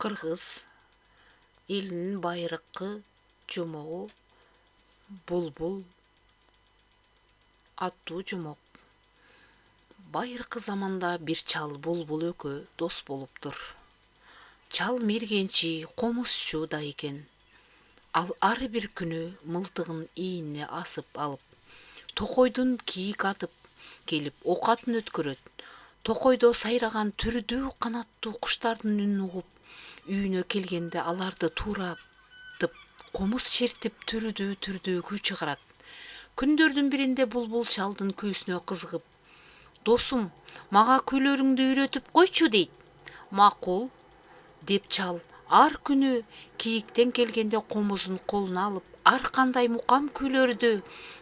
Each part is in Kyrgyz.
Кыргыз элинин байыркы жомогу булбул аттуу жомок. Байыркы заманда бир чал булбул экөө дос болуптур. Чал мергенчи, комузчу да экен. Ал ар бир күнү мылтыгын ээнине асып алып, токойдун кийик атып келип окатын өткөрөт. Токойдо сайраган түрдүү канаттуу куштардын үнүн угуп, үйүнө келгенде аларды туратып, комуз чертип түрдүү күй чыгарат. Күндөрдүн биринде булбул чалдын күүсүнө кызыгып: "Досум, мага күйлөрүңдү үйрөтүп койчу" дейт. "Макул" деп чал ар күнү кийиктен келгенде комузун колуна алып, ар кандай мукам күйлөрдү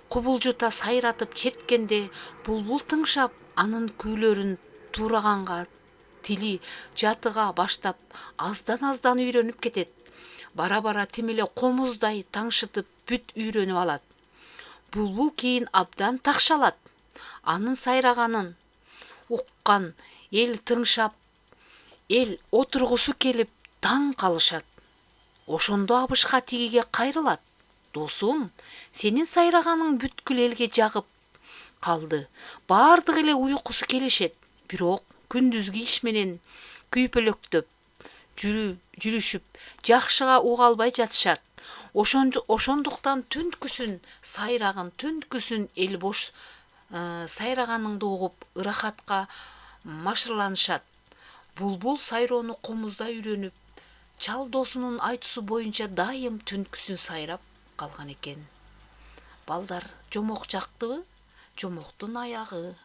кубулжута сайратып черткенде, булбул тыңшап, анын күйлөрүн тураганга тили жатыга баштап аздан үйрөнүп кетет. Бара тим эле комуздай таңшытып бүт үйрөнүп алат. Булбул кийин абдан такшалат. Анын сайраганын уккан эл тыңшап, эл отургусу келип таң калышат. Ошондо абышка тигиге кайрылат: "Досум, сенин сайраганың бүткүл элге жагып калды. Бардыгы эле уйкусу келишет. Бирок күндүзгү иш менен күйпөлөктөп жүрүшүп, жакшыга уга албай жатышат. Ошондуктан түнткүсүн эл бош сайраганыңды угуп, ырахатка машырланышат". Булбул сайроону комузда үйрөнүп, чал досунун айтуусу боюнча дайым түнткүсүн сайрап калган экен. Балдар, жомок жактыбы? Жомоктун аягы.